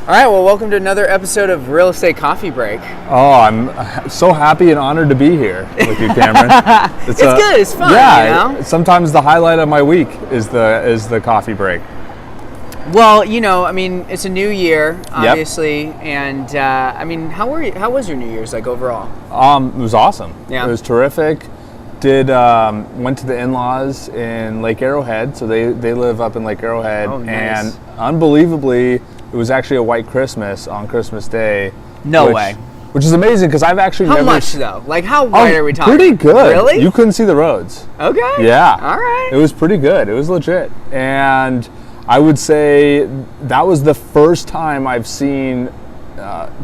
All right, well, welcome to another episode of Real Estate Coffee Break. Oh, I'm so happy and honored to be here with you, Cameron. It's good, it's fun, yeah, you know? Sometimes the highlight of my week is the coffee break. Well, it's a new year, obviously, and how was your New Year's, like, overall? It was awesome. Yeah. It was terrific. Went to the in-laws in Lake Arrowhead, so they live up in Lake Arrowhead. Oh, nice. And unbelievably, it was actually a white Christmas on Christmas Day. No way. Which is amazing because I've actually How much, though? Like, how white are we talking? Pretty good. Really? You couldn't see the roads. Okay. Yeah. All right. It was pretty good. It was legit. And I would say that was the first time I've seen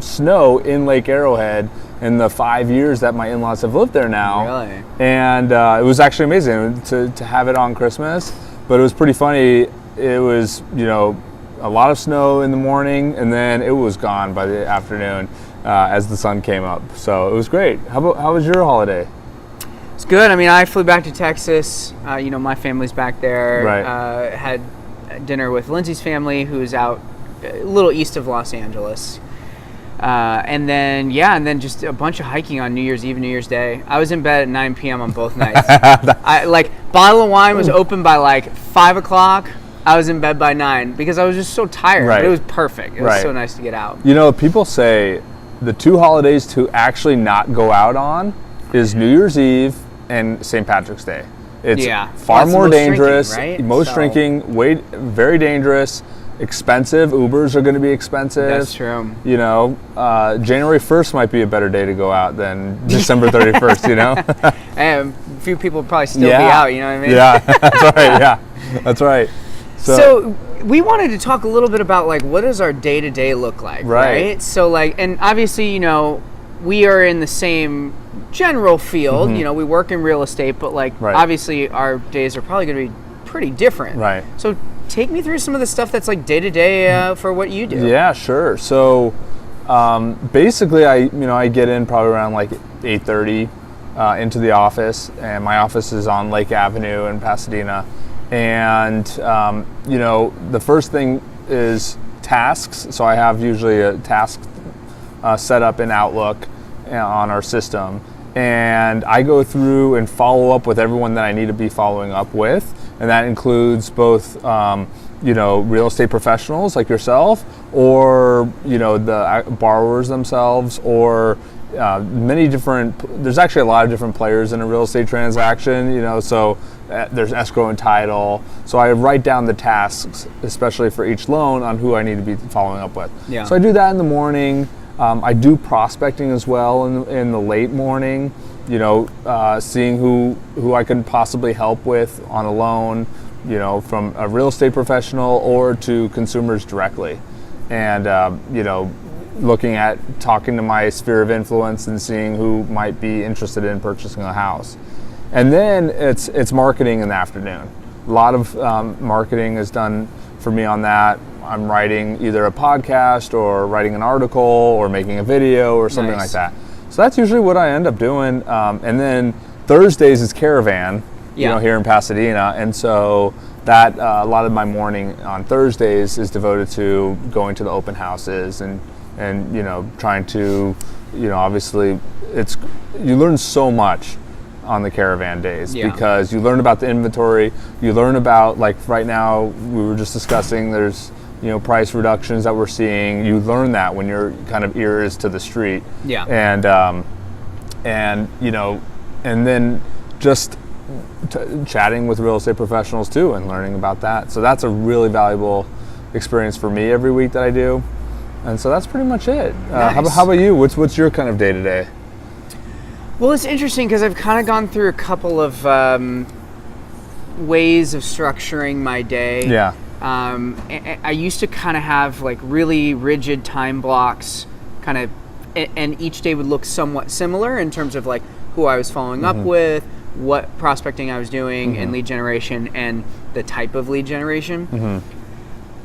snow in Lake Arrowhead in the 5 years that my in-laws have lived there now. Really? And it was actually amazing to have it on Christmas. But it was pretty funny. It was, a lot of snow in the morning, and then it was gone by the afternoon as the sun came up. So it was great. How was your holiday? It's good. I flew back to Texas. My family's back there. Right. Had dinner with Lindsay's family, who's out a little east of Los Angeles. And then just a bunch of hiking on New Year's Eve and New Year's Day. I was in bed at 9 p.m. on both nights. Bottle of wine was open by 5 o'clock. I was in bed by 9 because I was just so tired. Right. But it was perfect. It was so nice to get out. People say the two holidays to actually not go out on is New Year's Eve and St. Patrick's Day. It's far more dangerous. Drinking, right? Most drinking, very dangerous. Expensive. Ubers are going to be expensive. That's true. January 1st might be a better day to go out than December 31st, And a few people will probably still be out, you know what I mean? Yeah, that's right. Yeah, that's right. So we wanted to talk a little bit about what does our day-to-day look like, right? So and obviously, we are in the same general field. Mm-hmm. We work in real estate, but obviously our days are probably going to be pretty different. Right. So take me through some of the stuff that's day-to-day for what you do. Yeah, sure. So basically, I get in probably around 8:30 into the office, and my office is on Lake Avenue in Pasadena. And the first thing is tasks. So I have usually a task set up in Outlook on our system, and I go through and follow up with everyone that I need to be following up with. And that includes both, real estate professionals like yourself, or, the borrowers themselves, or there's actually a lot of different players in a real estate transaction, so there's escrow and title. So I write down the tasks, especially for each loan, on who I need to be following up with. Yeah. So I do that in the morning. I do prospecting as well in the late morning. Seeing who I can possibly help with on a loan, from a real estate professional or to consumers directly. And, looking at talking to my sphere of influence and seeing who might be interested in purchasing a house. And then it's marketing in the afternoon. A lot of marketing is done for me on that. I'm writing either a podcast or writing an article or making a video or something like that. So that's usually what I end up doing. And then Thursdays is caravan, here in Pasadena. And so that a lot of my morning on Thursdays is devoted to going to the open houses and trying to, obviously you learn so much on the caravan days because you learn about the inventory, you learn about, right now we were just discussing, there's price reductions that we're seeing. You learn that when your kind of ear is to the street. Yeah. And then just chatting with real estate professionals too and learning about that. So that's a really valuable experience for me every week that I do. And so that's pretty much it. Nice. How about you? What's your kind of day to day? Well, it's interesting because I've kind of gone through a couple of ways of structuring my day. Yeah. I used to kind of have really rigid time blocks, and each day would look somewhat similar in terms of who I was following up with, what prospecting I was doing, and lead generation, and the type of lead generation. And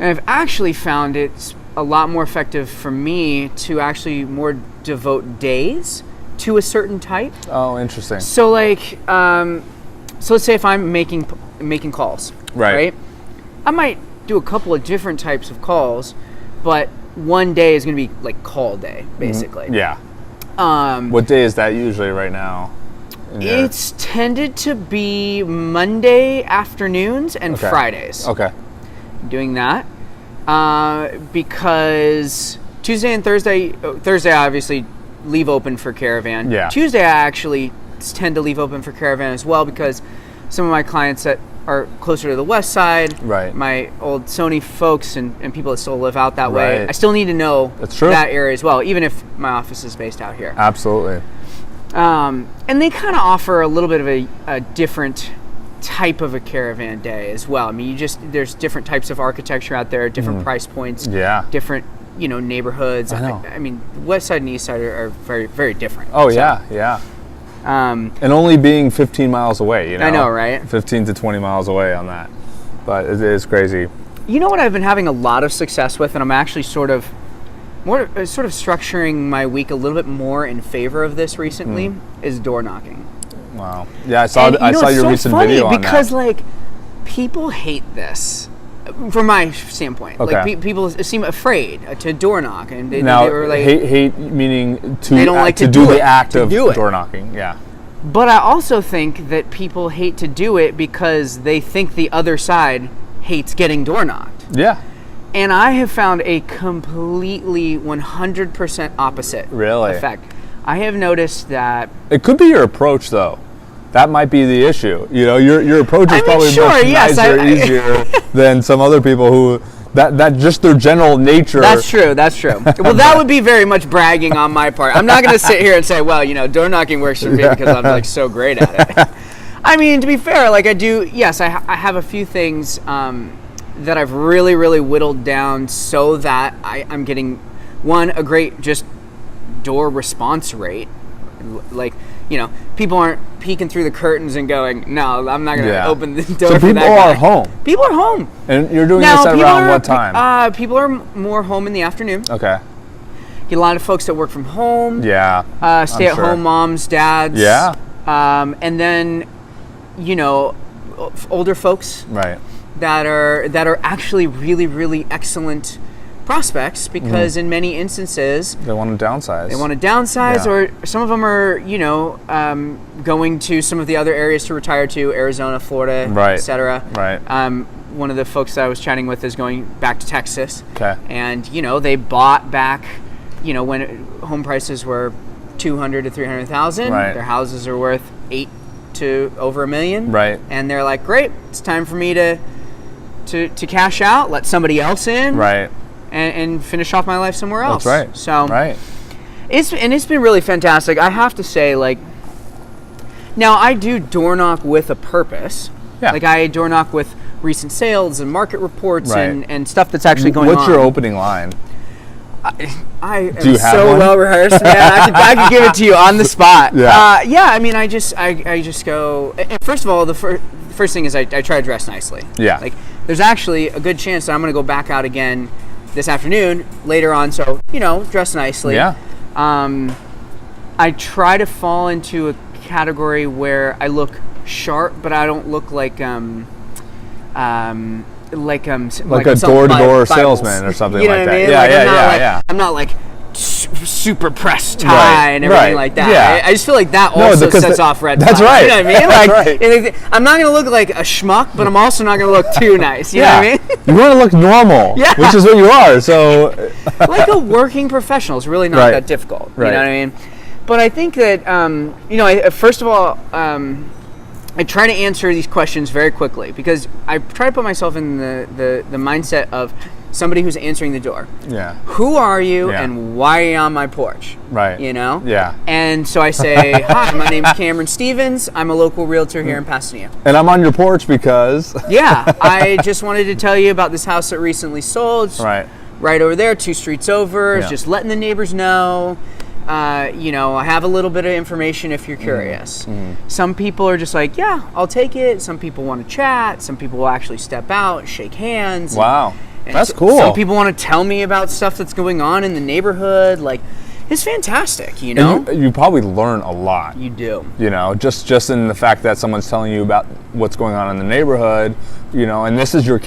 I've actually found it's a lot more effective for me to actually more devote days to a certain type. Oh, interesting. So so let's say if I'm making calls, right? I might do a couple of different types of calls, but one day is going to be like call day, basically. Yeah. What day is that usually right now? It's tended to be Monday afternoons and Fridays. Okay. Doing that because Tuesday and Thursday I obviously leave open for caravan. Yeah. Tuesday I actually tend to leave open for caravan as well, because some of my clients that are closer to the west side, right, my old Sony folks and people that still live out that way, right, I still need to know That's true. that area as well, even if my office is based out here. Absolutely. And they kind of offer a little bit of a different type of a caravan day as well. I mean, there's different types of architecture out there, different price points, different, neighborhoods. I know. I mean, west side and east side are very, very different. Oh, so, yeah. And only being 15 miles away, I know, right? 15 to 20 miles away on that. But it is crazy. You know what I've been having a lot of success with, and I'm actually sort of structuring my week a little bit more in favor of this recently, is door knocking. Wow. Yeah, I saw your recent video on that. Because people hate this from my standpoint. Okay. Like people seem afraid to door knock, and they were like, hate meaning they don't like to do the it, act of do it. door knocking. Yeah. But I also think that people hate to do it because they think the other side hates getting door knocked. Yeah. And I have found a completely 100% opposite effect. I have noticed that it could be your approach, though. That might be the issue. Your approach is probably much nicer, easier than some other people who that just their general nature. That's true. Well, that would be very much bragging on my part. I'm not going to sit here and say, well, door knocking works for me because I'm so great at it. I mean, to be fair, I do. Yes, I have a few things that I've really, really whittled down so that I'm getting a great just door response rate. People aren't peeking through the curtains and going, no, I'm not going to open the door for that guy. So people are home. People are home. And you're doing this at around what time? People are more home in the afternoon. Okay. Get a lot of folks that work from home. Yeah. Stay-at-home moms, dads. Yeah. And then, older folks. Right. That are actually really, really excellent prospects, because in many instances they want to downsize. Or some of them are going to some of the other areas to retire to, Arizona, Florida, etc. Right. One of the folks that I was chatting with is going back to Texas. Okay. And they bought back when home prices were $200,000 to $300,000. Right. Their houses are worth $8 to over $1 million. Right. And they're like, great, it's time for me to cash out, let somebody else in. Right. And finish off my life somewhere else. That's right. So it's been really fantastic. I have to say, now I do door knock with a purpose. Yeah. I door knock with recent sales and market reports and stuff that's actually going on. What's your opening line? I am do you have so one? well rehearsed, man. I could give it to you on the spot. Yeah. I mean, I just go. First of all, the first thing is I try to dress nicely. Yeah. There's actually a good chance that I'm going to go back out again this afternoon later on, so dress nicely. Yeah. I try to fall into a category where I look sharp, but I don't look like a door-to-door salesman or something like that. I mean? Yeah. I'm not super pressed tie and everything like that. Yeah. I just feel like that also sets off red flags. That's right. You know what I mean? That's right. I'm not going to look like a schmuck, but I'm also not going to look too nice. You know what I mean? You want to look normal, which is what you are. So, a working professional is really not that difficult. You know what I mean? But I think that first of all, I try to answer these questions very quickly, because I try to put myself in the mindset of somebody who's answering the door. Yeah. Who are you and why are you on my porch? Right. Yeah. And so I say, hi, my name's Cameron Stephens. I'm a local realtor here in Pasadena. And I'm on your porch because... I just wanted to tell you about this house that recently sold. It's right over there, 2 streets over. Just letting the neighbors know. I have a little bit of information if you're curious. Some people are just like, yeah, I'll take it. Some people want to chat. Some people will actually step out, shake hands. Wow. That's cool. Some people want to tell me about stuff that's going on in the neighborhood. is fantastic, you know? And you probably learn a lot. You do. You know, just in the fact that someone's telling you about what's going on in the neighborhood, you know, and this is your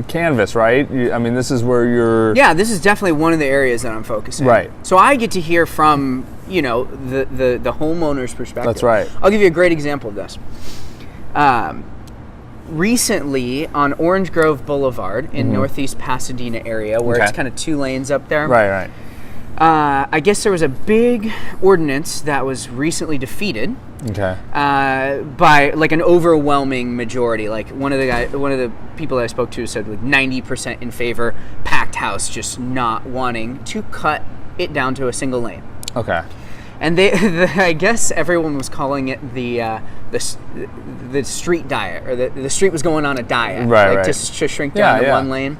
canvas, right? I mean, this is where you're... Yeah, this is definitely one of the areas that I'm focusing. Right. So I get to hear from, you know, the homeowner's perspective. That's right. I'll give you a great example of this. Recently on Orange Grove Boulevard in Northeast Pasadena area, where it's kind of 2 lanes up there. Right. I guess there was a big ordinance that was recently defeated. Okay. By like an overwhelming majority. Like one of the people that I spoke to said like 90% in favor, packed house, just not wanting to cut it down to a single lane. Okay. And I guess everyone was calling it the street diet, or the street was going on a diet, right. To shrink down to 1 lane.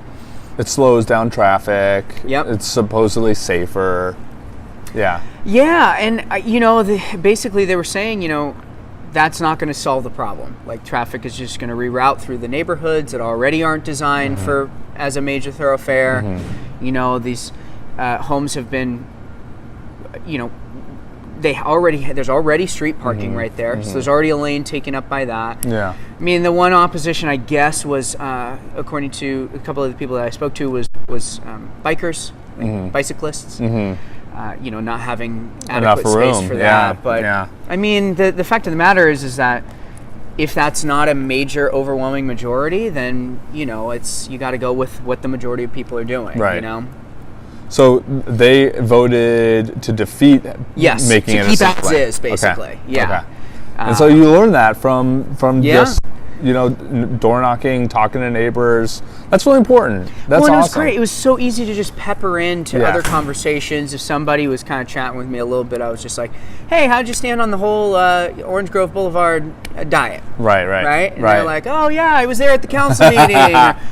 It slows down traffic. Yep. It's supposedly safer. Yeah. Yeah, and you know, basically they were saying, you know, that's not going to solve the problem. Like traffic is just going to reroute through the neighborhoods that already aren't designed for as a major thoroughfare. You know, these homes have been, you know, there's already street parking right there, so there's already a lane taken up by that. Yeah. I mean, the one opposition, I guess, was according to a couple of the people that I spoke to, was bikers, like bicyclists. You know, not having adequate space for that. But I mean, the fact of the matter is that if that's not a major overwhelming majority, then you know you got to go with what the majority of people are doing. Right. You know. So they voted to defeat making it a keep as is, basically. Okay. Yeah. Okay. And so you learn that from just, you know, door knocking, talking to neighbors. That's really important. That's awesome. It was great. It was so easy to just pepper into other conversations. If somebody was kind of chatting with me a little bit, I was just like, hey, how'd you stand on the whole Orange Grove Boulevard diet? Right? And they're like, oh, yeah, I was there at the council meeting.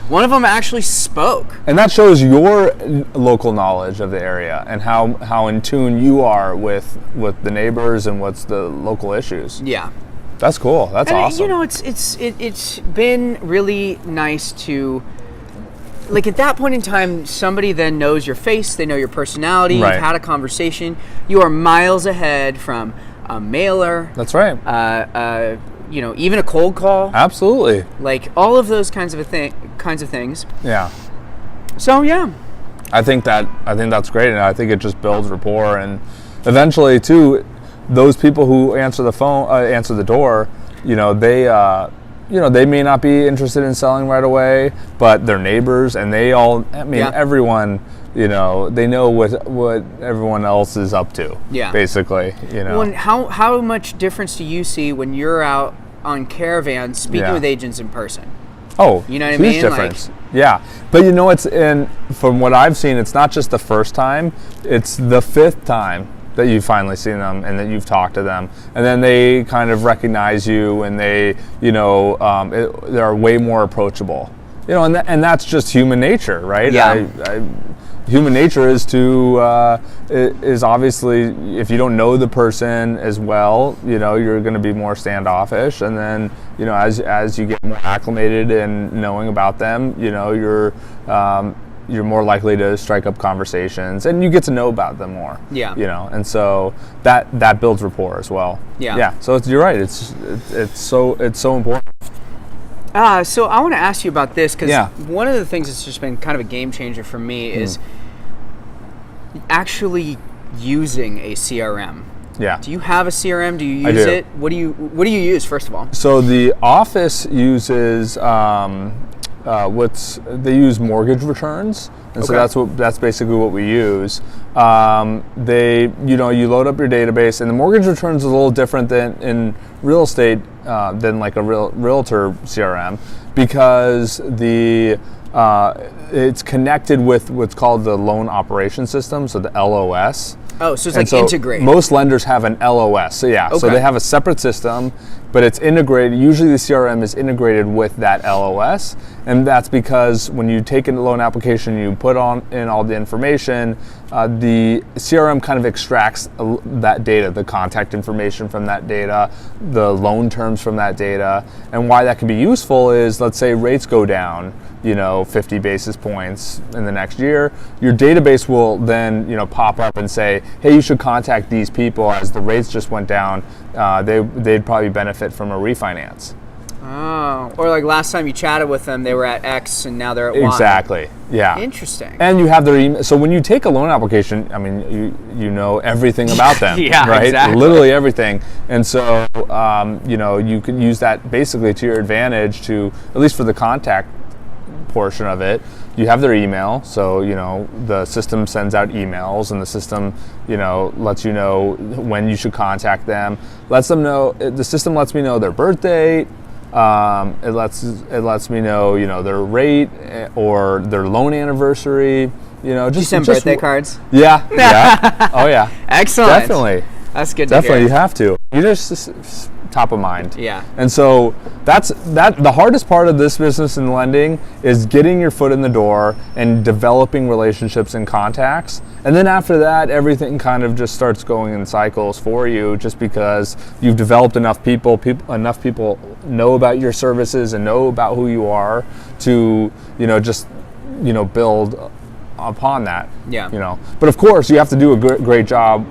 One of them actually spoke. And that shows your local knowledge of the area and how in tune you are with the neighbors and what's the local issues. Yeah. That's cool. That's awesome. You know, it's been really nice to, like, at that point in time, somebody then knows your face, they know your personality, you've had a conversation, you are miles ahead from a mailer. That's right. You know, even a cold call. Absolutely. Like all of those kinds of things. Yeah. So yeah. I think that's great, and I think it just builds rapport, and eventually too, those people who answer the door, you know, they may not be interested in selling right away, but their neighbors and everyone, you know, they know what everyone else is up to. Yeah. Basically, you know. Well, and how much difference do you see when you're out on caravan speaking with agents in person? Oh, you know what I mean? Huge difference. Yeah, but you know, from what I've seen, it's not just the first time; it's the 5th time that you've finally seen them and that you've talked to them, and then they kind of recognize you, and they, you know, they're way more approachable. You know, and that's just human nature, right? Yeah. Human nature is obviously, if you don't know the person as well, you know, you're going to be more standoffish, and then, you know, as you get more acclimated and knowing about them, you know, you're more likely to strike up conversations, and you get to know about them more. Yeah. You know, and so that builds rapport as well. Yeah. Yeah. So you're right. It's so important. So I want to ask you about this, because one of the things that's just been kind of a game changer for me is actually using a CRM. Yeah. Do you have a CRM? Do you use it? What do you use, first of all? So the office uses they use mortgage returns, and so that's basically what we use. You load up your database, and the mortgage returns is a little different than in real estate than like a Realtor CRM, because it's connected with what's called the loan operation system, so the LOS. Oh, so it's like integrated. Most lenders have an LOS, so so they have a separate system, but it's integrated. Usually the CRM is integrated with that LOS, and that's because when you take a loan application, you put in all the information, the CRM kind of extracts that data, the contact information from that data, the loan terms from that data. And why that can be useful is, let's say rates go down, 50 basis points in the next year, your database will then, pop up and say, hey, you should contact these people as the rates just went down. They'd probably benefit from a refinance. Oh, or like last time you chatted with them, they were at X and now they're at Y. Exactly. Yeah. Interesting. And you have their email. So when you take a loan application, I mean, you know everything about them. Yeah, right? Exactly. Literally everything. And so, you can use that basically to your advantage to, at least for the contact portion of it, you have their email. So, the system sends out emails, and the system, lets you know when you should contact them. The system lets me know their birth date. It lets me know, their rate or their loan anniversary. Did you send birthday cards? Yeah. Yeah. Oh yeah. Excellent. Definitely. That's good to Definitely, hear. you have to. You just top of mind. Yeah. And so that's the hardest part of this business in lending is getting your foot in the door and developing relationships and contacts. And then after that, everything kind of just starts going in cycles for you, just because you've developed enough people know about your services and know about who you are to, build upon that. Yeah. But of course, you have to do a great job,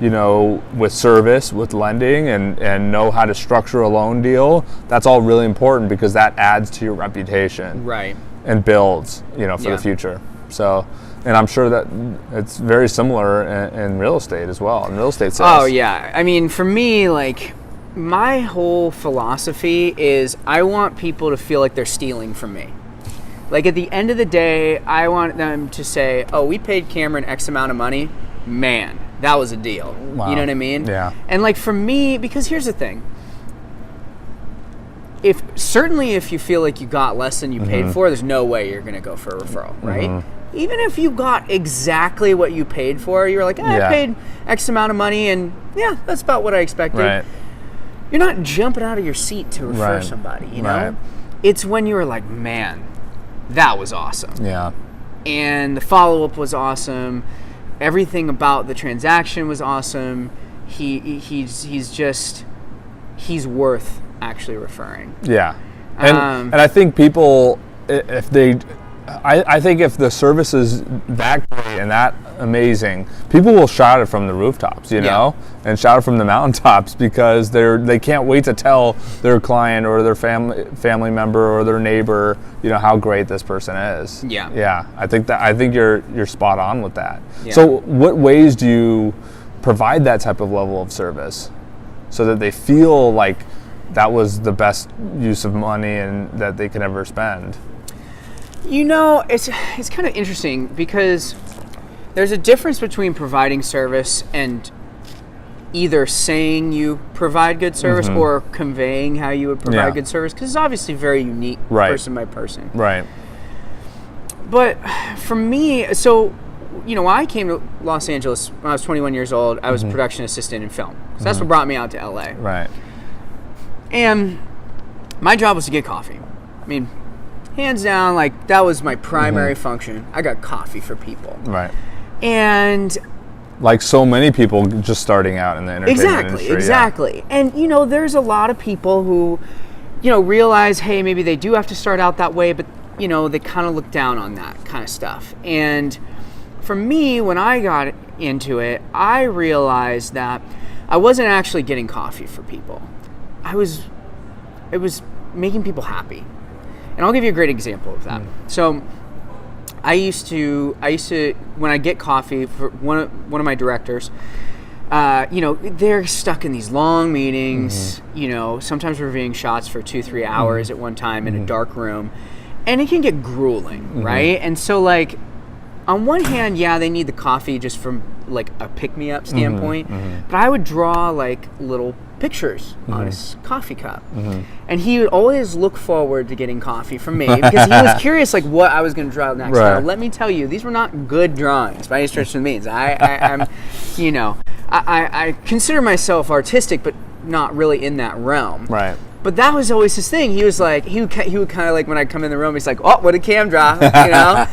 with service, with lending, and know how to structure a loan deal. That's all really important because that adds to your reputation. Right. And builds, for the future. So, and I'm sure that it's very similar in real estate as well, in real estate sales. Oh, yeah. I mean, for me, like, my whole philosophy is I want people to feel like they're stealing from me. Like, at the end of the day, I want them to say, oh, we paid Cameron X amount of money. Man, that was a deal. Wow. You know what I mean? Yeah. And like for me, because here's the thing. If you feel like you got less than you paid for, there's no way you're going to go for a referral, right? Even if you got exactly what you paid for, you're like, I paid X amount of money and that's about what I expected. Right. You're not jumping out of your seat to refer somebody, you know? Right. It's when you were like, man, that was awesome. Yeah. And the follow-up was awesome. Everything about the transaction was awesome. He's worth actually referring. Yeah. And I think people, I think if the service is that great and that amazing, people will shout it from the rooftops, and shout it from the mountaintops because they can't wait to tell their client or their family member or their neighbor, how great this person is. Yeah. Yeah. I think you're spot on with that. Yeah. So what ways do you provide that type of level of service so that they feel like that was the best use of money and that they could ever spend? It's kind of interesting because there's a difference between providing service and either saying you provide good service or conveying how you would provide good service, because it's obviously very unique person by person. Right. But for me, so, when I came to Los Angeles when I was 21 years old, I was a production assistant in film. So that's what brought me out to LA. Right. And my job was to get coffee. I mean, hands down, like, that was my primary function. I got coffee for people. Right. And like so many people just starting out in the entertainment industry. Exactly. Yeah. And, there's a lot of people who, realize, hey, maybe they do have to start out that way, but, they kind of look down on that kind of stuff. And for me, when I got into it, I realized that I wasn't actually getting coffee for people. It was making people happy. And I'll give you a great example of that. So I used to when I get coffee for one of my directors, they're stuck in these long meetings, sometimes reviewing shots for 2-3 hours at one time in a dark room, and it can get grueling, right? And so, like, on one hand, they need the coffee just from like a pick-me-up standpoint, but I would draw like little pictures on his coffee cup, and he would always look forward to getting coffee from me because he was curious like what I was going to draw next. Right. Now, let me tell you, these were not good drawings by any stretch of the means. I'm I consider myself artistic, but not really in that realm. Right. But that was always his thing. He was like, he would kind of like, when I'd come in the room, he's like, oh, what did Cam drop? You know?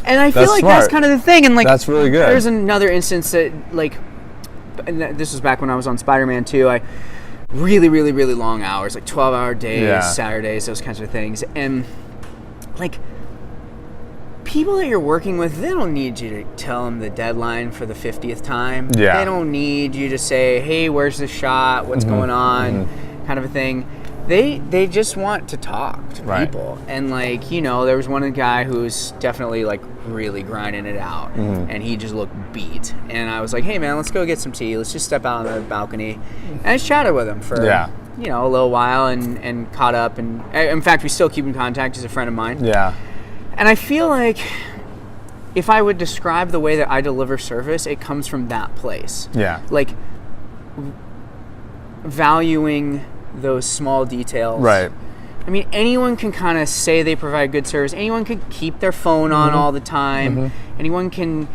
And I feel That's like smart. that's kind of the thing. And like, that's really good. There's another instance that like, and this was back when I was on Spider-Man 2. I really, really, really long hours, like 12-hour days, Saturdays, those kinds of things. And like, people that you're working with, they don't need you to tell them the deadline for the 50th time. Yeah. They don't need you to say, hey, where's the shot? What's going on? Kind of a thing. They just want to talk to people. And like, you know, there was one guy who was definitely like really grinding it out, and he just looked beat. And I was like, hey man, let's go get some tea. Let's just step out on the balcony. And I just chatted with him for you know, a little while and caught up. And in fact, we still keep in contact. He's a friend of mine. Yeah. And I feel like if I would describe the way that I deliver service, it comes from that place. Yeah. Like valuing those small details. Right. I mean, anyone can kind of say they provide good service. Anyone could keep their phone on all the time. Anyone can,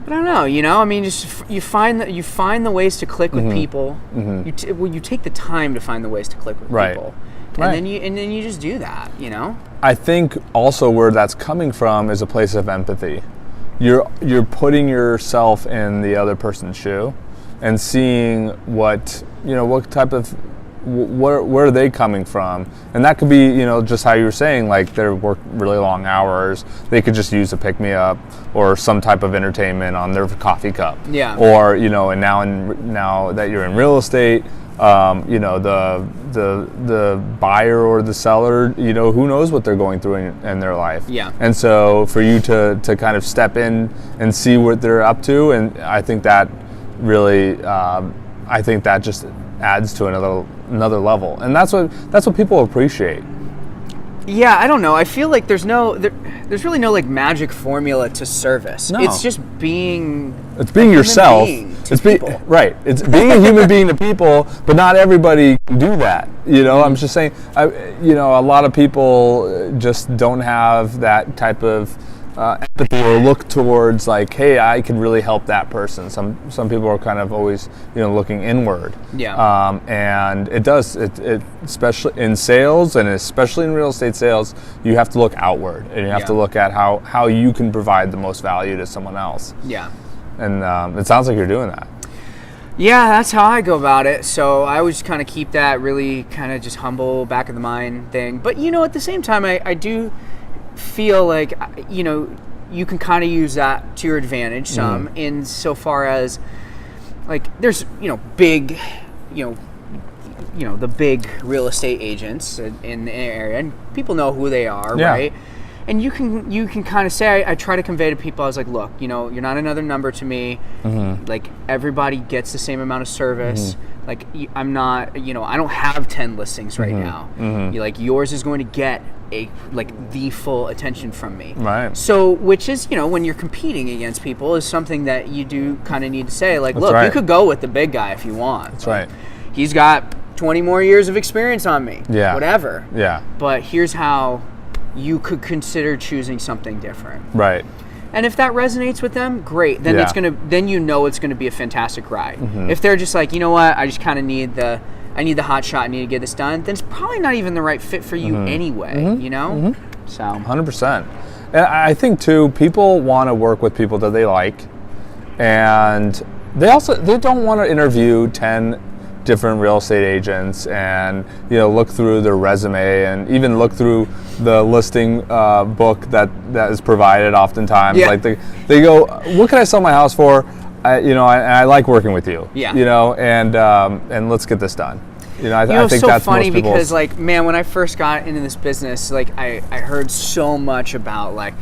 but I don't know, you know. I mean, just you find the ways to click with people. You take the time to find the ways to click with people, and then you just do that, you know. I think also where that's coming from is a place of empathy. You're putting yourself in the other person's shoe, and seeing what type of where are they coming from, and that could be, you know, just how you were saying, like they work really long hours. They could just use a pick me up or some type of entertainment on their coffee cup. Yeah. Or you know, and now that you're in real estate, you know, the buyer or the seller, you know, who knows what they're going through in their life. Yeah. And so for you to kind of step in and see what they're up to, and I think that really, that just adds to another level, and that's what people appreciate. Yeah, I don't know. I feel like there's really no like magic formula to service. No. It's just being. It's being yourself. It's right. It's being a human being to people, but not everybody can do that. You know, I'm just saying. You know, a lot of people just don't have that type of empathy or look towards like, hey, I could really help that person. Some people are kind of always, you know, looking inward. Yeah. And it does. It especially in sales and especially in real estate sales, you have to look outward and you have to look at how you can provide the most value to someone else. Yeah. And it sounds like you're doing that. Yeah, that's how I go about it. So I always kind of keep that really kind of just humble, back of the mind thing. But, you know, at the same time, I do feel like, you know, you can kind of use that to your advantage some in so far as, like, there's, you know, big, you know, the big real estate agents in the area, and people know who they are, right? And you can kind of say, I try to convey to people, I was like, look, you know, you're not another number to me. Like, everybody gets the same amount of service. Like, I'm not, you know, I don't have 10 listings right now. Like, yours is going to get the full attention from me. Right. So, which is, you know, when you're competing against people, is something that you do kind of need to say, like, look, you could go with the big guy if you want. That's right. He's got 20 more years of experience on me. Yeah. Whatever. Yeah. But here's how you could consider choosing something different. Right. And if that resonates with them, great. Then then you know it's gonna be a fantastic ride. If they're just like, you know what, I just kind of need the hot shot, I need to get this done, then it's probably not even the right fit for you anyway. You know. So 100%. And I think too, people want to work with people that they like, and they don't want to interview 10 different real estate agents and, you know, look through their resume and even look through the listing book that is provided oftentimes. Like they go, what can I sell my house for? You know, I like working with you. Yeah. You know, and let's get this done. You know, I think so that's funny most people's... because, like, man, when I first got into this business, like, I heard so much about, like,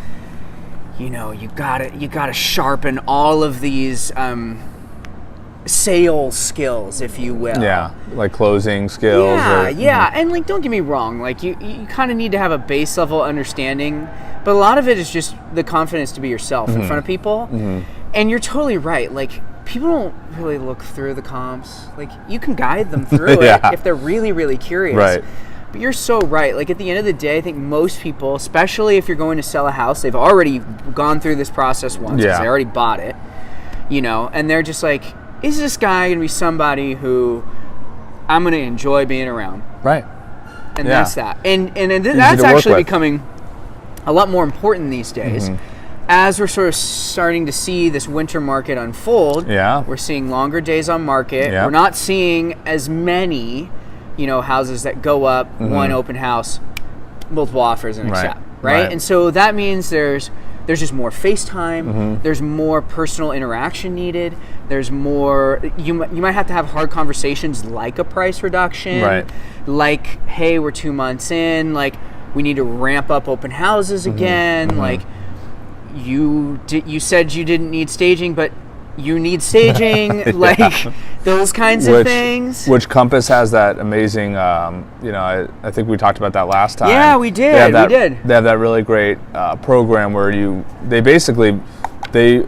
you know, you gotta sharpen all of these sales skills, if you will. Yeah, like closing skills. And like, don't get me wrong, like you kind of need to have a base level understanding, but a lot of it is just the confidence to be yourself in front of people. And you're totally right, like, people don't really look through the comps. Like, you can guide them through it if they're really, really curious. Right. But you're so right. Like, at the end of the day, I think most people, especially if you're going to sell a house, they've already gone through this process once because they already bought it, you know, and they're just like, is this guy going to be somebody who I'm going to enjoy being around. Right. And that's that. And that's actually becoming a lot more important these days. As we're sort of starting to see this winter market unfold, we're seeing longer days on market. We're not seeing as many, houses that go up, one open house, multiple offers and accept, right? And so that means there's just more FaceTime. There's more personal interaction needed. There's more. You might have to have hard conversations like a price reduction, like, hey, we're 2 months in, like we need to ramp up open houses again, like. You said you didn't need staging, but you need staging, like those kinds of things. Which Compass has that amazing, I think we talked about that last time. Yeah, we did. They have that really great program where they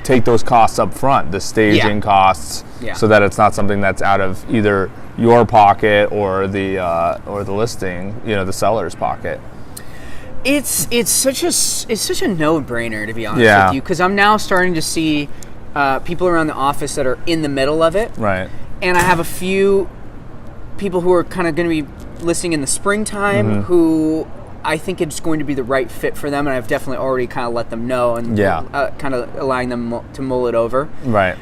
take those costs up front, the staging costs, so that it's not something that's out of either your pocket or the listing, the seller's pocket. It's such a no-brainer, to be honest with you, because I'm now starting to see people around the office that are in the middle of it. Right. And I have a few people who are kind of going to be listing in the springtime who I think it's going to be the right fit for them, and I've definitely already kind of let them know and kind of allowing them to mull it over. Right.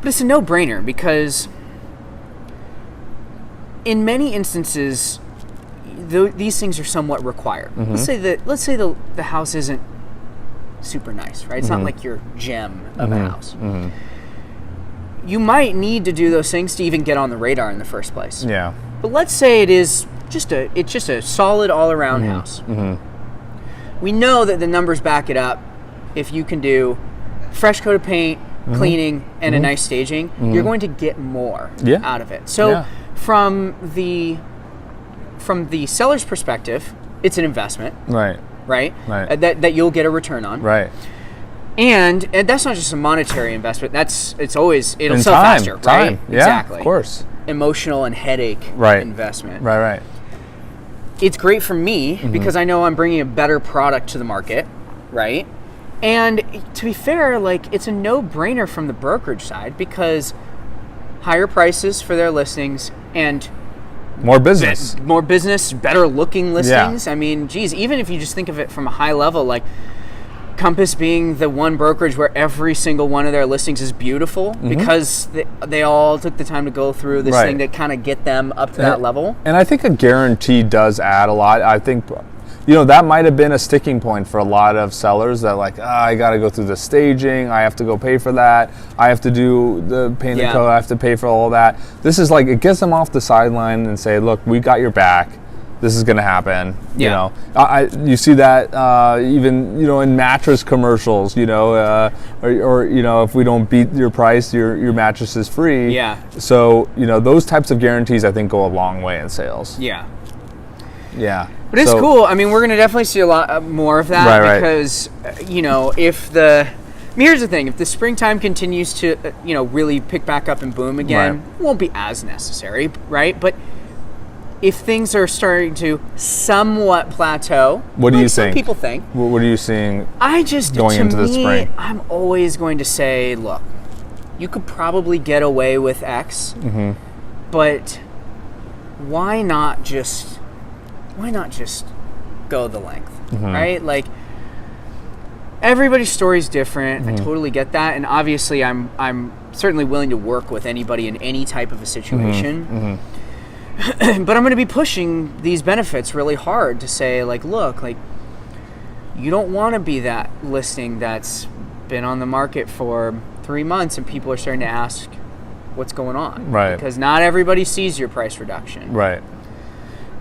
But it's a no-brainer because in many instances, these things are somewhat required. Let's say the house isn't super nice, right? It's not like your gem of a house. You might need to do those things to even get on the radar in the first place. Yeah. But let's say it's just a solid all-around house. We know that the numbers back it up. If you can do fresh coat of paint, cleaning, and a nice staging, you're going to get more out of it. So from the seller's perspective, it's an investment. Right. That you'll get a return on. Right. And that's not just a monetary investment. It'll sell faster, right? Yeah, exactly. Of course. Emotional and headache investment. Right. It's great for me because I know I'm bringing a better product to the market, right? And to be fair, like it's a no-brainer from the brokerage side because higher prices for their listings and more business, better looking listings. I mean, geez, even if you just think of it from a high level, like Compass being the one brokerage where every single one of their listings is beautiful because they all took the time to go through this thing to kind of get them up to that level. And I think a guarantee does add a lot. I think, that might have been a sticking point for a lot of sellers that I got to go through the staging. I have to go pay for that. I have to do the paint and coat. I have to pay for all that. This is it gets them off the sideline and say, look, we got your back. This is going to happen. You see that even in mattress commercials. Or if we don't beat your price, your mattress is free. Yeah. So those types of guarantees I think go a long way in sales. Yeah. Yeah. But it's cool. I mean, we're going to definitely see a lot more of that because here's the thing: if the springtime continues to really pick back up and boom again, it won't be as necessary, right? But if things are starting to somewhat plateau, what do you think? Some people think. What are you seeing? Going into the spring, I'm always going to say, look, you could probably get away with X, but why not just go the length, right? Like everybody's story is different. I totally get that, and obviously, I'm certainly willing to work with anybody in any type of a situation. But I'm going to be pushing these benefits really hard to say, look, you don't want to be that listing that's been on the market for 3 months and people are starting to ask what's going on. Right. Because not everybody sees your price reduction. Right.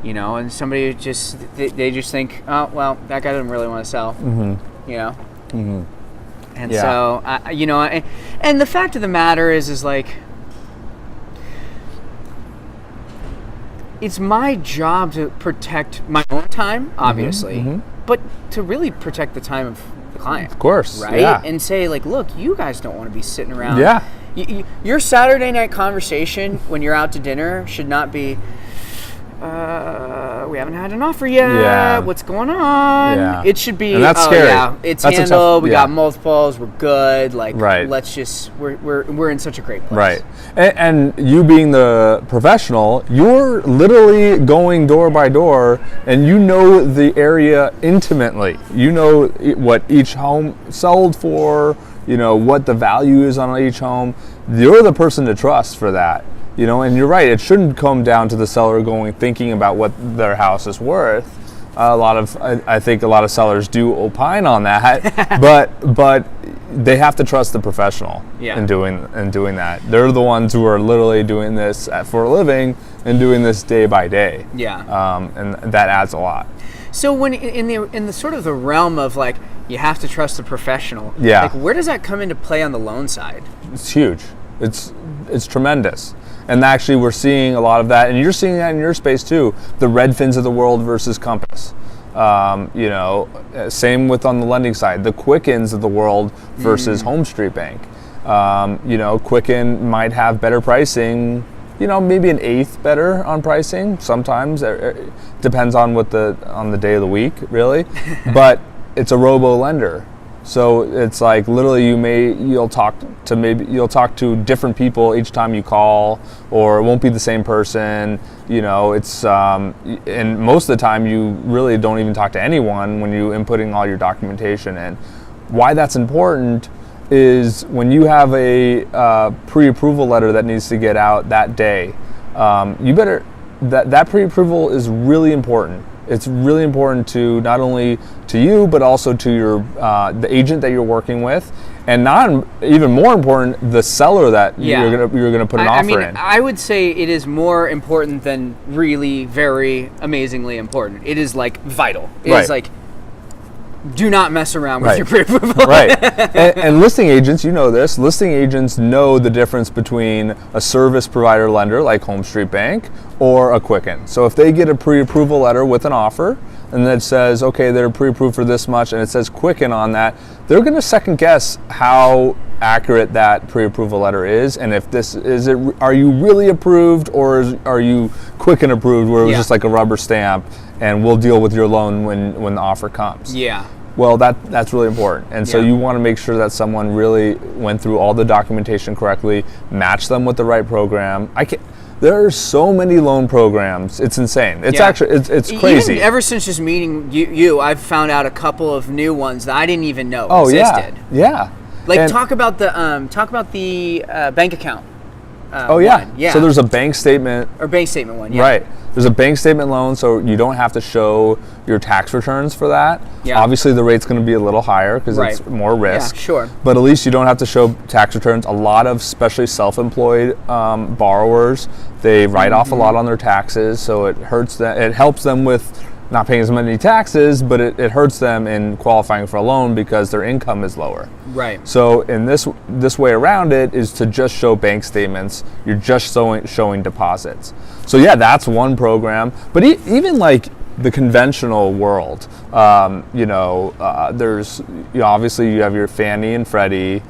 And somebody they just think, oh, well, that guy doesn't really want to sell. And so, and the fact of the matter is it's my job to protect my own time, obviously, but to really protect the time of the client. Of course. Right? Yeah. And say, look, you guys don't want to be sitting around. Yeah. Your Saturday night conversation when you're out to dinner should not be, we haven't had an offer yet. Yeah. What's going on? Yeah. It should be, and that's scary. Yeah, it's that's handled. We got multiples. We're good. Like, right. let's just, we're in such a great place. Right. And you being the professional, you're literally going door by door, and you know the area intimately. You know what each home sold for, you know what the value is on each home. You're the person to trust for that. You know, and you're right. It shouldn't come down to the seller thinking about what their house is worth. I think a lot of sellers do opine on that, but they have to trust the professional in doing that. They're the ones who are literally doing this for a living and doing this day by day. Yeah. And that adds a lot. So when in the sort of the realm of like you have to trust the professional. Yeah. Like where does that come into play on the loan side? It's huge. It's tremendous. And actually, we're seeing a lot of that, and you're seeing that in your space too. The Redfins of the world versus Compass. You know, same with on the lending side. The Quickens of the world versus Home Street Bank. You know, Quicken might have better pricing. You know, maybe an eighth better on pricing. Sometimes it depends on on the day of the week, really. But it's a robo lender. So it's like literally you'll talk to different people each time you call, or it won't be the same person. You know, it's and most of the time you really don't even talk to anyone when you inputting all your documentation in. Why that's important is when you have a pre-approval letter that needs to get out that day, you better that pre-approval is really important. It's really important to not only to you, but also to your the agent that you're working with, and not even more important, the seller that you're gonna put an offer in. I would say it is more important than really very amazingly important. It is like vital. It is like, do not mess around with your pre-approval. Right. And listing agents, you know this, listing agents know the difference between a service provider lender like Home Street Bank or a Quicken. So if they get a pre-approval letter with an offer and that says, okay, they're pre-approved for this much, and it says Quicken on that, they're going to second guess how accurate that pre-approval letter is, and if are you really approved, or are you Quicken approved where it was just like a rubber stamp and we'll deal with your loan when the offer comes. Yeah. Well, that's really important. And so you want to make sure that someone really went through all the documentation correctly, match them with the right program. There are so many loan programs. It's insane. It's actually, it's crazy. Even ever since just meeting you, I've found out a couple of new ones that I didn't even know existed. Yeah. Like talk about the bank account. One. Yeah. So there's a bank statement. Or bank statement one, yeah. Right. There's a bank statement loan, so you don't have to show your tax returns for that. Yeah. Obviously, the rate's going to be a little higher because it's more risk. Yeah, sure. But at least you don't have to show tax returns. A lot of, especially self-employed borrowers, they write off a lot on their taxes, so it hurts them. It helps them with not paying as many taxes, but it hurts them in qualifying for a loan because their income is lower. Right. So in this way around it is to just show bank statements. You're just showing deposits. So yeah, that's one program. But even like the conventional world, there's obviously you have your Fannie and Freddie,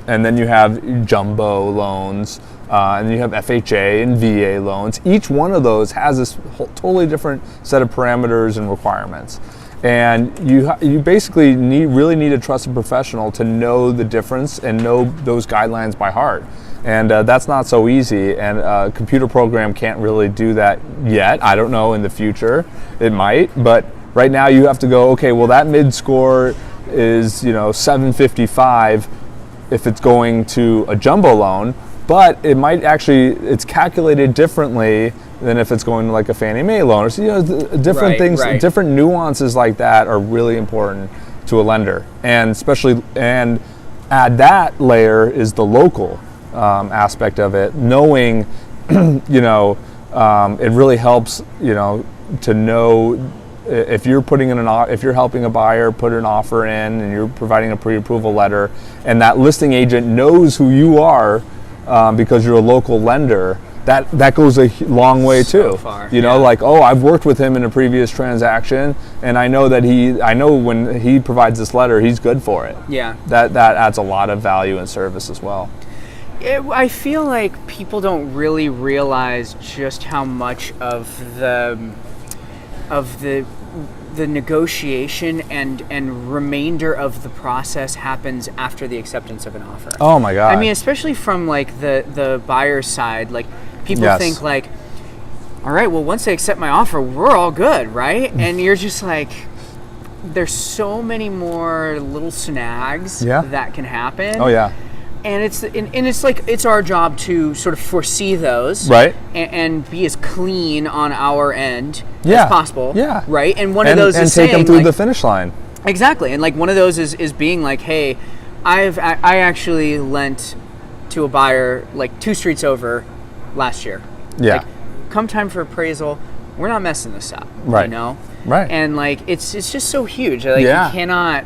and then you have jumbo loans. And you have FHA and VA loans. Each one of those has this totally different set of parameters and requirements. And you basically really need a trusted professional to know the difference and know those guidelines by heart. And that's not so easy. And a computer program can't really do that yet. I don't know, in the future it might. But right now you have to go, okay, well that mid score is 755 if it's going to a jumbo loan. But it might it's calculated differently than if it's going to like a Fannie Mae loan. So, different things, different nuances like that are really important to a lender. And add that layer is the local aspect of it. Knowing, it really helps, to know if you're if you're helping a buyer put an offer in and you're providing a pre-approval letter, and that listing agent knows who you are. Because you're a local lender, that goes a long way too. Far. Like, oh, I've worked with him in a previous transaction, and I know when he provides this letter, he's good for it. Yeah. That adds a lot of value and service as well. I feel like people don't really realize just how much of the negotiation and remainder of the process happens after the acceptance of an offer. Oh my God. I mean, especially from like the buyer's side, like people think like, all right, well, once they accept my offer, we're all good, right? And you're just like, there's so many more little snags that can happen. Oh yeah. And it's like it's our job to sort of foresee those, right, and be as clean on our end as possible, right. And one of those is take them through like, the finish line. Exactly, and like one of those is being like, hey, I actually lent to a buyer like 2 streets over last year. Yeah. Like, come time for appraisal, we're not messing this up, right? You know, right. And like it's just so huge. Like you cannot.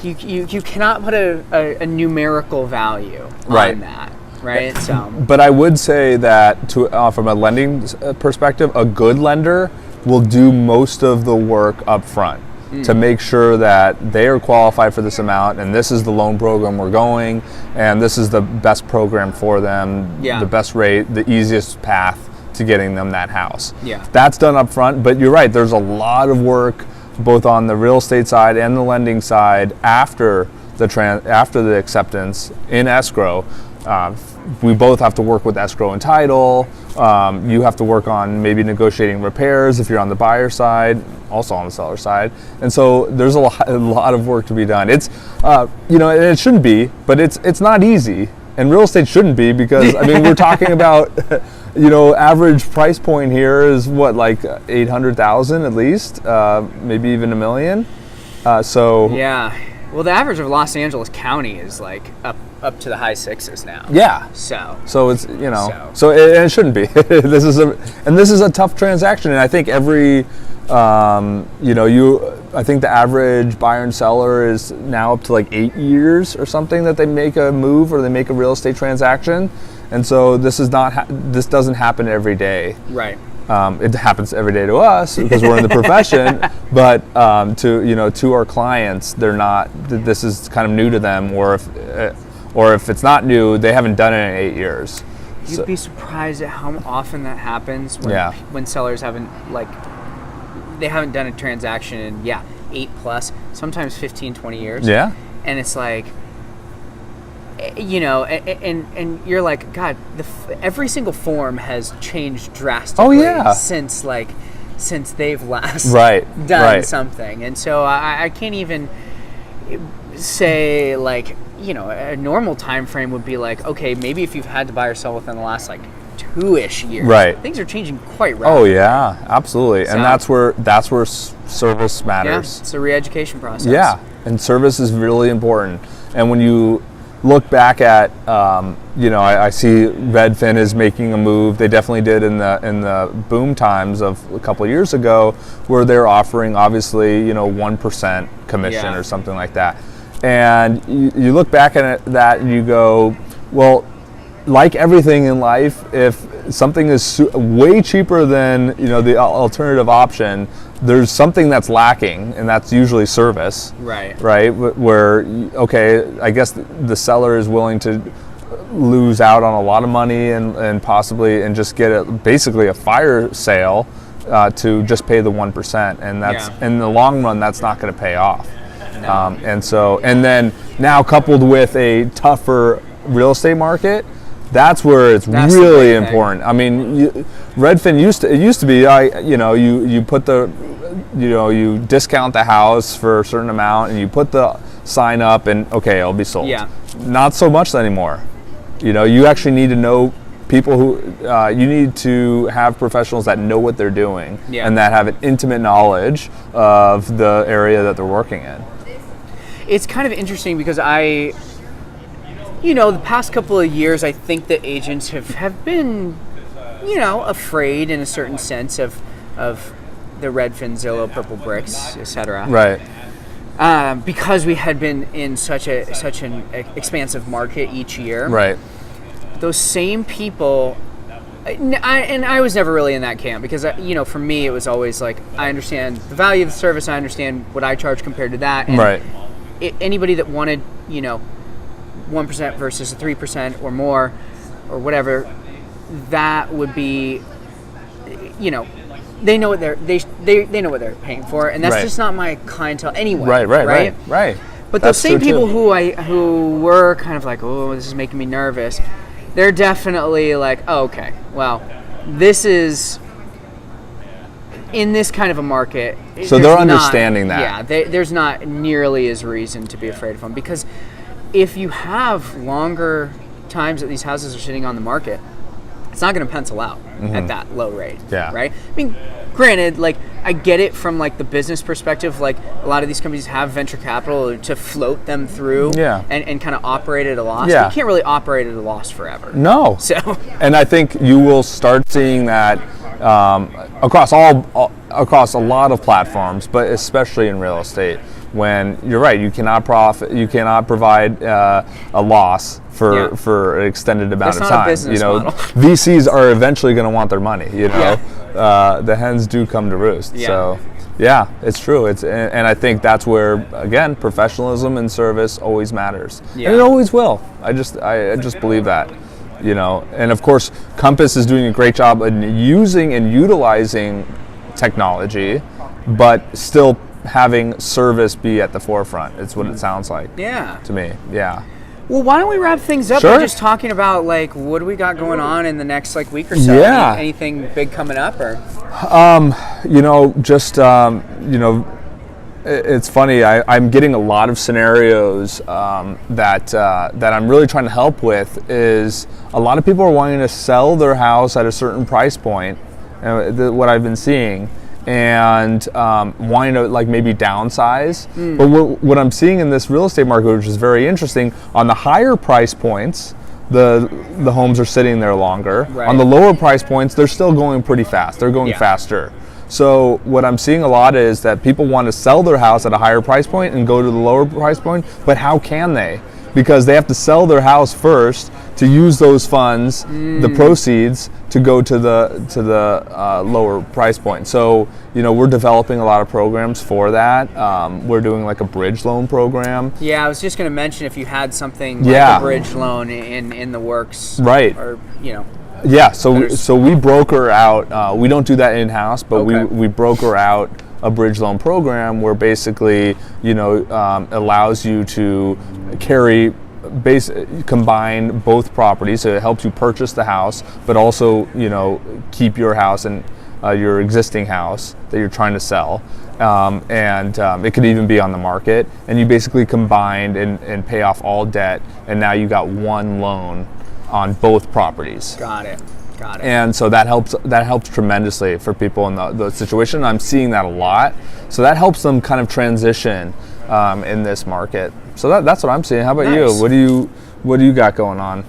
You cannot put a numerical value on that, right? So, but I would say that from a lending perspective, a good lender will do most of the work up front to make sure that they are qualified for this amount, and this is the loan program we're going, and this is the best program for them, the best rate, the easiest path to getting them that house. Yeah, that's done up front. But you're right, there's a lot of work both on the real estate side and the lending side after the acceptance in escrow. We both have to work with escrow and title. You have to work on maybe negotiating repairs if you're on the buyer side, also on the seller side. And so there's a lot of work to be done. It's and it shouldn't be, but it's not easy. And real estate shouldn't be, because I mean, we're talking about average price point here is what, like 800,000 at least, maybe even $1 million. So yeah, well, the average of Los Angeles County is like up to the high 6s now. Yeah. So it's so it shouldn't be. This is a tough transaction, and I think every I think the average buyer and seller is now up to like 8 years or something that they make a move or they make a real estate transaction. And so this doesn't happen every day. Right. It happens every day to us because we're in the profession, but to our clients, they're not. This is kind of new to them, or if it's not new, they haven't done it in 8 years. You'd be surprised at how often that happens when sellers haven't done a transaction in 8+, sometimes 15, 20 years. Yeah. And it's like, and you're like, God, every single form has changed drastically since they've last done something. And so I can't even say like, a normal time frame would be like, okay, maybe if you've had to buy or sell within the last like 2-ish years, right, things are changing quite rapidly. Oh yeah, absolutely. So, and that's where service matters. Yeah, it's a re-education process. Yeah, and service is really important. And when you look back at, I see Redfin is making a move. They definitely did in the boom times of a couple of years ago, where they're offering obviously 1% commission or something like that. And you look back at that and you go, well, like everything in life, if something is way cheaper than the alternative option, there's something that's lacking, and that's usually service. Right. Right. Where I guess the seller is willing to lose out on a lot of money and possibly just get basically a fire sale to just pay the 1%, and that's in the long run that's not going to pay off. No. And then now coupled with a tougher real estate market, that's where it's really important. I mean, Redfin used to be, you put you discount the house for a certain amount and you put the sign up and it'll be sold. Yeah. Not so much anymore. You actually need to know people who, you need to have professionals that know what they're doing and that have an intimate knowledge of the area that they're working in. It's kind of interesting because the past couple of years, I think that agents have been, afraid in a certain sense of the Redfin, Zillow, Purple Bricks, etc. Right. Because we had been in such an expansive market each year. Right. Those same people, and I was never really in that camp because, for me, it was always like, I understand the value of the service, I understand what I charge compared to that. And right. Anybody that wanted, 1% versus a 3% or more or whatever, that would be, you know, they know what they know what they're paying for, and that's just not my clientele anyway. Right. But those same people who were kind of like, oh, this is making me nervous, they're definitely like, oh, okay, well, this is in this kind of a market. So they're understanding that. Yeah, there's not nearly as reason to be afraid of them, because if you have longer times that these houses are sitting on the market, it's not going to pencil out at that low rate. Yeah. Right? I mean, granted, like, I get it from like the business perspective. Like, a lot of these companies have venture capital to float them through and kind of operate at a loss. Yeah. You can't really operate at a loss forever. No. So, and I think you will start seeing that across a lot of platforms, but especially in real estate. When you're right, you cannot provide a loss for an extended amount of time. Not a business model. VCs are eventually going to want their money. The hens do come to roost. Yeah. So, yeah, it's true. And I think that's where, again, professionalism and service always matters, and it always will. I just believe that. And of course, Compass is doing a great job in using and utilizing technology, but still having service be at the forefront. It's what it sounds like to me. Yeah. Well, why don't we wrap things up by just talking about, like, what do we got going on in the next, like, week or so? Yeah. Anything big coming up, or? It's funny. I'm getting a lot of scenarios that I'm really trying to help with. Is a lot of people are wanting to sell their house at a certain price point, what I've been seeing, and wanting to, like, maybe downsize. But what I'm seeing in this real estate market, which is very interesting, on the higher price points, the homes are sitting there longer. Right. On the lower price points, they're still going pretty fast. They're going faster. So what I'm seeing a lot is that people want to sell their house at a higher price point and go to the lower price point, but how can they? Because they have to sell their house first to use those funds, the proceeds, to go to the lower price point. So, we're developing a lot of programs for that. We're doing like a bridge loan program. Yeah, I was just going to mention if you had something like a bridge loan in the works. Right. Or, Yeah, so we broker out, we don't do that in-house, but we broker out a bridge loan program where basically, allows you to combine both properties. So it helps you purchase the house, but also, keep your house and your existing house that you're trying to sell. It could even be on the market. And you basically combine and pay off all debt, and now you got one loan on both properties. Got it. And so that helps tremendously for people in the situation. I'm seeing that a lot. So that helps them kind of transition in this market. So that's what I'm seeing. How about you? What do you got going on?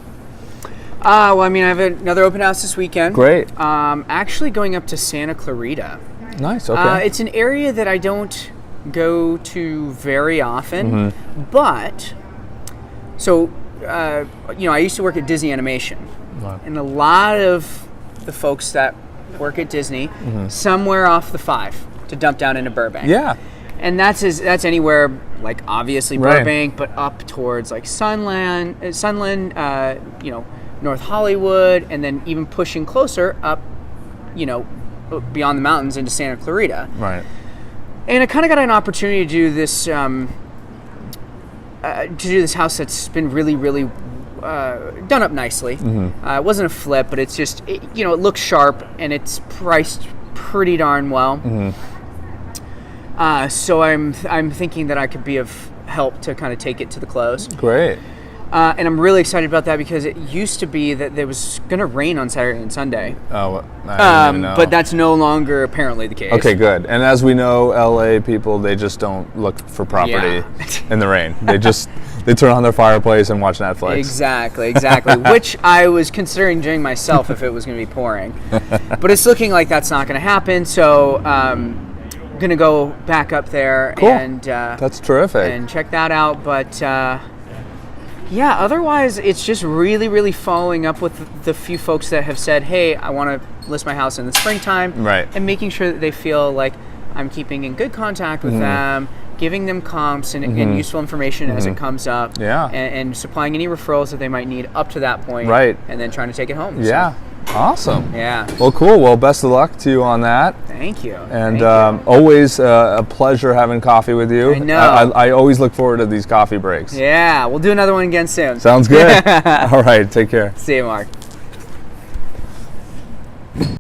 Well, I mean, I have another open house this weekend. Great. Actually going up to Santa Clarita. Nice. Okay. It's an area that I don't go to very often, but so. I used to work at Disney Animation, and a lot of the folks that work at Disney, somewhere off the 5 to dump down into Burbank. Yeah, and that's anywhere, like, obviously Burbank, but up towards like Sunland, North Hollywood, and then even pushing closer up, beyond the mountains into Santa Clarita. Right. And I kind of got an opportunity to do this. House that's been really, really done up nicely. It wasn't a flip, but it's just, it looks sharp and it's priced pretty darn well. So I'm thinking that I could be of help to kind of take it to the close. Great. And I'm really excited about that because it used to be that there was going to rain on Saturday and Sunday. Oh, I didn't even know. But that's no longer apparently the case. Okay, good. And as we know, LA people, they just don't look for property in the rain. They turn on their fireplace and watch Netflix. Exactly. Which I was considering doing myself if it was going to be pouring. But it's looking like that's not going to happen. So going to go back up there. Cool. And that's terrific. And check that out. But otherwise it's just really, really following up with the few folks that have said, hey, I want to list my house in the springtime. Right. And making sure that they feel like, I'm keeping in good contact with them, giving them comps and useful information as it comes up, and supplying any referrals that they might need up to that point, right? And then trying to take it home. Yeah. So. Awesome. Yeah. Well, cool. Well, best of luck to you on that. Thank you. And always a pleasure having coffee with you. I know. I always look forward to these coffee breaks. Yeah. We'll do another one again soon. Sounds good. All right. Take care. See you, Mark.